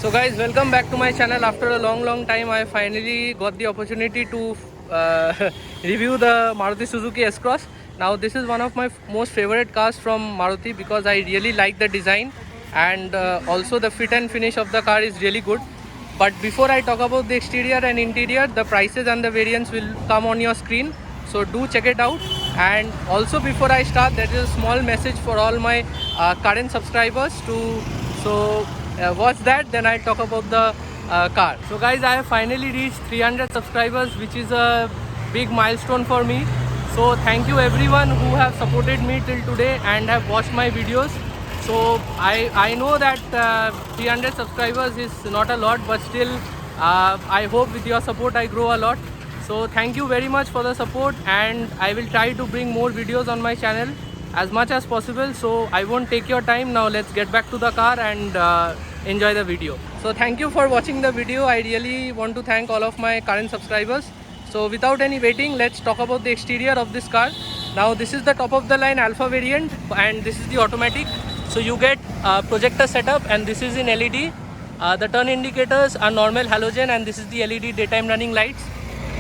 So guys, welcome back to my channel. After a long time I finally got the opportunity to review the Maruti Suzuki S-Cross. Now this is one of my most favorite cars from Maruti because I really like the design and also the fit and finish of the car is really good. But before I talk about the exterior and interior, the prices and the variants will come on your screen, so do check it out. And also before I start, there is a small message for all my current subscribers to watch that, then I'll talk about the car. So guys, I have finally reached 300 subscribers, which is a big milestone for me. So thank you everyone who have supported me till today and have watched my videos. So I know that 300 subscribers is not a lot, but still I hope with your support I grow a lot. So thank you very much for the support, and I will try to bring more videos on my channel as much as possible. So I won't take your time. Now let's get back to the car and enjoy the video. So thank you for watching the video. I really want to thank all of my current subscribers. So without any waiting, let's talk about the exterior of this car. Now this is the top of the line Alpha variant and this is the automatic. So you get projector setup and this is in LED. The turn indicators are normal halogen and this is the LED daytime running lights.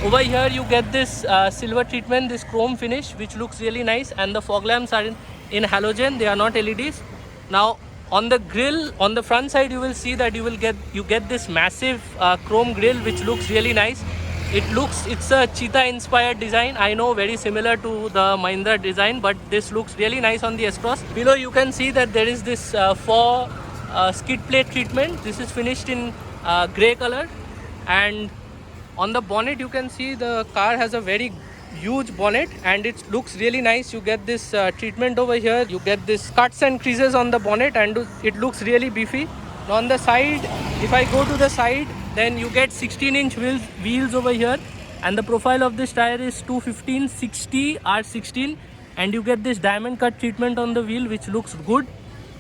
Over here you get this silver treatment, this chrome finish, which looks really nice, and the fog lamps are in halogen, they are not LEDs. Now on the grille, on the front side, you will see that you get this massive chrome grille, which looks really nice. It's a cheetah inspired design. I know, very similar to the Mahindra design, but this looks really nice on the S-Cross. Below you can see that there is this skid plate treatment. This is finished in grey color, and on the bonnet you can see the car has a very huge bonnet and it looks really nice. You get this treatment over here, you get this cuts and creases on the bonnet and it looks really beefy. Now on the side, if I go to the side, then you get 16-inch wheels over here, and the profile of this tire is 215/60 R16, and you get this diamond cut treatment on the wheel, which looks good.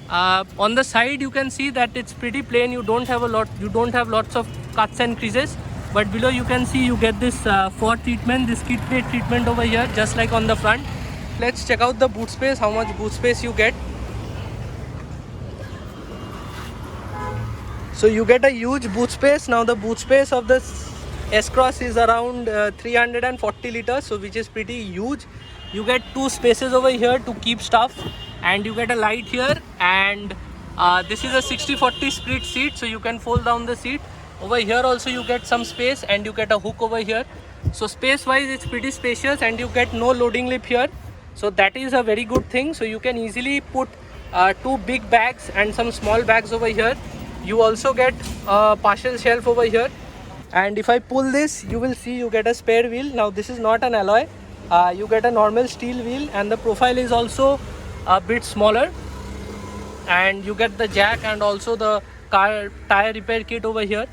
On the side you can see that it's pretty plain. You don't have lots of cuts and creases. But below you can see you get this fog treatment, this skid plate treatment over here, just like on the front. Let's check out the boot space, how much boot space you get. So you get a huge boot space. Now the boot space of this S-Cross is around 340 liters, so which is pretty huge. You get two spaces over here to keep stuff, and you get a light here, and this is a 60/40 split seat, so you can fold down the seat. Over here also you get some space and you get a hook over here. So space wise it's pretty spacious, and you get no loading lip here, so that is a very good thing. So you can easily put two big bags and some small bags over here. You also get a partial shelf over here, and if I pull this, you will see you get a spare wheel. Now this is not an alloy, you get a normal steel wheel, and the profile is also a bit smaller, and you get the jack and also the car tire repair kit over here.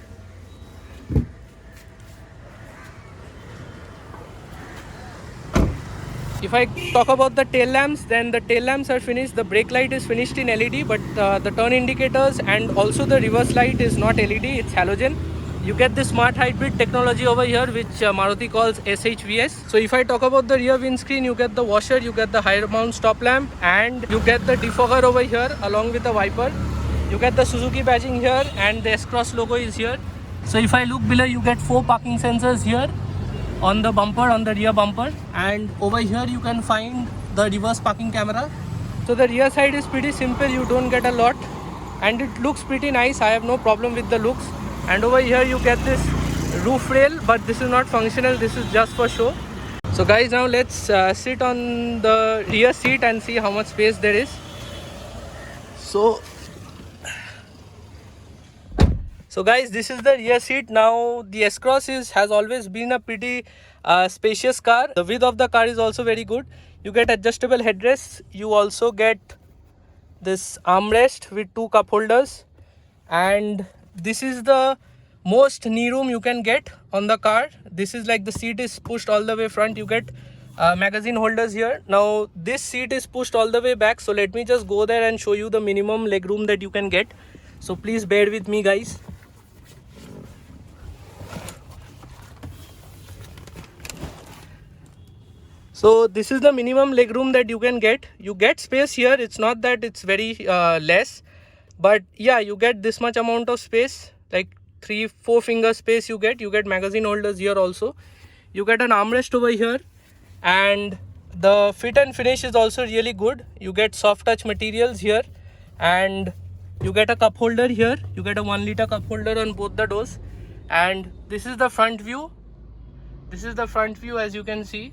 If I talk about the tail lamps, then the tail lamps are finished. The brake light is finished in LED, but the turn indicators and also the reverse light is not LED, it's halogen. You get the smart hybrid technology over here, which Maruti calls SHVS. So if I talk about the rear windscreen, you get the washer, you get the high mount stop lamp, and you get the defogger over here along with the wiper. You get the Suzuki badging here, and the S-Cross logo is here. So if I look below, you get 4 parking sensors here on the bumper, on the rear bumper, and over here you can find the reverse parking camera. So the rear side is pretty simple, you don't get a lot, and it looks pretty nice. I have no problem with the looks. And over here you get this roof rail, but this is not functional, this is just for show. So guys, now let's sit on the rear seat and see how much space there is. So guys, this is the rear seat. Now the S-Cross has always been a pretty spacious car. The width of the car is also very good. You get adjustable headrests. You also get this armrest with 2 cup holders, and this is the most knee room you can get on the car. This is like the seat is pushed all the way front. You get magazine holders here. Now this seat is pushed all the way back, so let me just go there and show you the minimum leg room that you can get. So please bear with me guys. So this is the minimum leg room that you can get. You get space here. It's not that it's very less, but yeah, you get this much amount of space. like 3-4 finger space you get magazine holders here also. You get an armrest over here, and the fit and finish is also really good. You get soft touch materials here, and you get a cup holder here. You get a 1 liter cup holder on both the doors. And this is the front view. This is the front view, as you can see.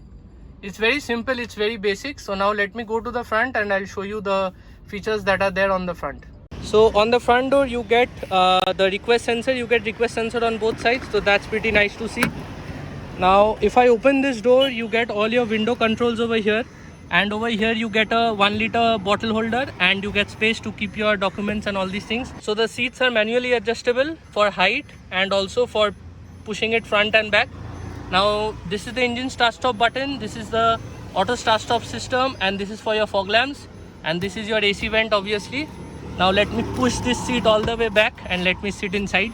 It's very simple, it's very basic. So now let me go to the front and I'll show you the features that are there on the front. So on the front door you get the request sensor. You get request sensor on both sides, so that's pretty nice to see. Now if I open this door, you get all your window controls over here, and over here you get a 1 liter bottle holder, and you get space to keep your documents and all these things. So the seats are manually adjustable for height and also for pushing it front and back. Now this is the engine start stop button, this is the auto start stop system, and this is for your fog lamps, and this is your AC vent obviously. Now let me push this seat all the way back and let me sit inside.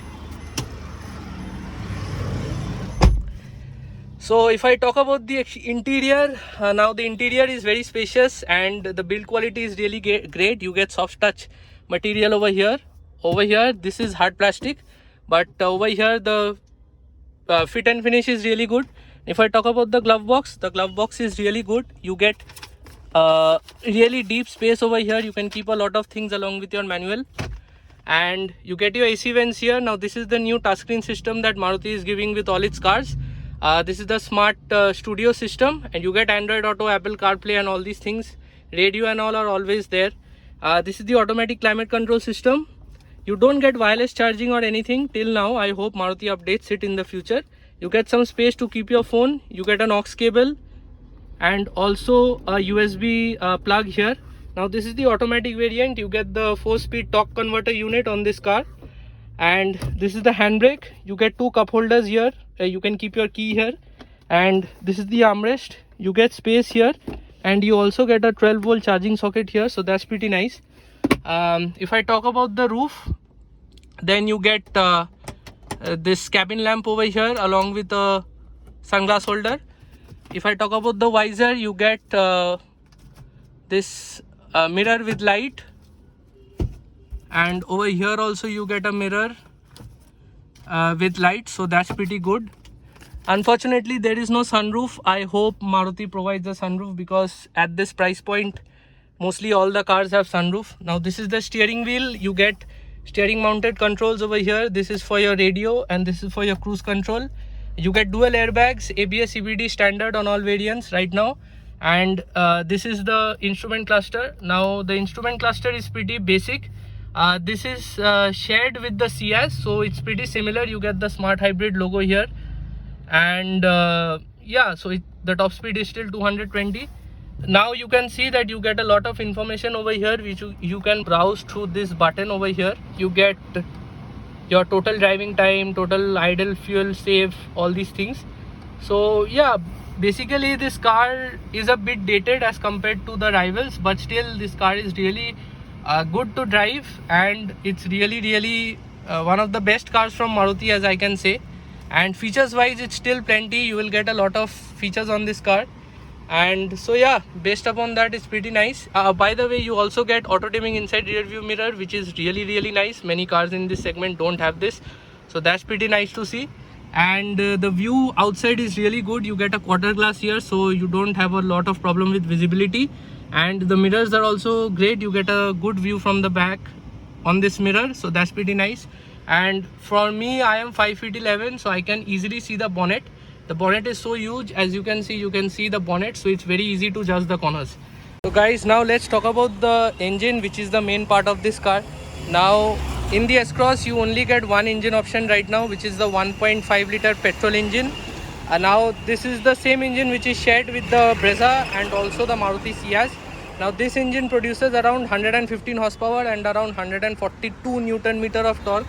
So if I talk about the interior, now the interior is very spacious and the build quality is really great. You get soft touch material over here. Over here this is hard plastic, but over here the fit and finish is really good. If I talk about the glove box is really good. You get really deep space over here. You can keep a lot of things along with your manual, and you get your AC vents here. Now this is the new touchscreen system that Maruti is giving with all its cars. This is the smart studio system, and you get Android Auto, Apple CarPlay and all these things. Radio and all are always there. This is the automatic climate control system. You don't get wireless charging or anything till now. I hope Maruti updates it in the future. You get some space to keep your phone. You get an aux cable and also a USB plug here. Now this is the automatic variant. You get the 4-speed torque converter unit on this car, and this is the handbrake. You get 2 cup holders here. You can keep your key here, and this is the armrest. You get space here, and you also get a 12-volt charging socket here, so that's pretty nice. If I talk about the roof, then you get this cabin lamp over here along with a sunglass holder. If I talk about the visor, you get this mirror with light, and over here also you get a mirror with light, so that's pretty good. Unfortunately there is no sunroof. I hope Maruti provides a sunroof, because at this price point mostly all the cars have sunroof. Now this is the steering wheel. You get steering mounted controls over here. This is for your radio and this is for your cruise control. You get dual airbags, ABS CVT standard on all variants right now, and this is the instrument cluster. Now the instrument cluster is pretty basic. This is shared with the Ciaz, so it's pretty similar. You get the smart hybrid logo here, and yeah, so the top speed is still 220. Now you can see that you get a lot of information over here which you can browse through this button over here. You get your total driving time, total idle fuel save, all these things. So yeah, basically this car is a bit dated as compared to the rivals, but still this car is really good to drive, and it's really one of the best cars from Maruti, as I can say. And features wise it's still plenty. You will get a lot of features on this car, and so yeah, based upon that it's pretty nice. By the way, you also get auto dimming inside rear view mirror, which is really nice. Many cars in this segment don't have this, so that's pretty nice to see. And the view outside is really good. You get a quarter glass here, so you don't have a lot of problem with visibility, and the mirrors are also great. You get a good view from the back on this mirror, so that's pretty nice. And for me, I am 5'11", so I can easily see the bonnet. The bonnet is so huge, as you can see the bonnet, so it's very easy to judge the corners. So guys, now let's talk about the engine, which is the main part of this car. Now in the S-Cross you only get one engine option right now, which is the 1.5 liter petrol engine. Now this is the same engine which is shared with the Brezza and also the Maruti Ciaz. Now this engine produces around 115 horsepower and around 142 Newton meter of torque.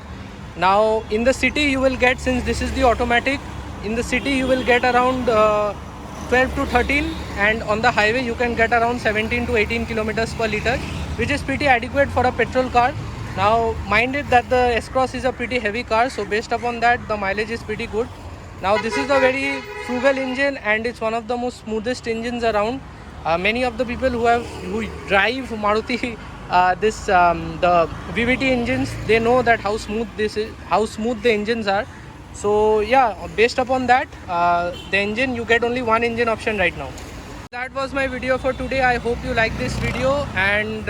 Now in the city you will get, since this is the automatic, in the city you will get around 12 to 13, and on the highway you can get around 17 to 18 kilometers per liter, which is pretty adequate for a petrol car. Now mind it that the S-Cross is a pretty heavy car, so based upon that the mileage is pretty good. Now this is a very frugal engine, and it's one of the most smoothest engines around. Many of the people who drive Maruti the VVT engines, they know that how smooth the engines are. So yeah, based upon that, the engine, you get only one engine option right now. That was my video for today. I hope you like this video, and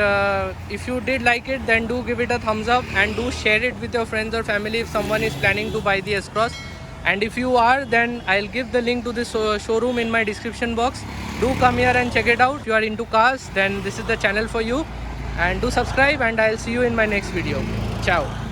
if you did like it, then do give it a thumbs up and do share it with your friends or family if someone is planning to buy the S-Cross. And if you are, then I'll give the link to this showroom in my description box. Do come here and check it out. If you are into cars, then this is the channel for you, and do subscribe, and I'll see you in my next video. Ciao.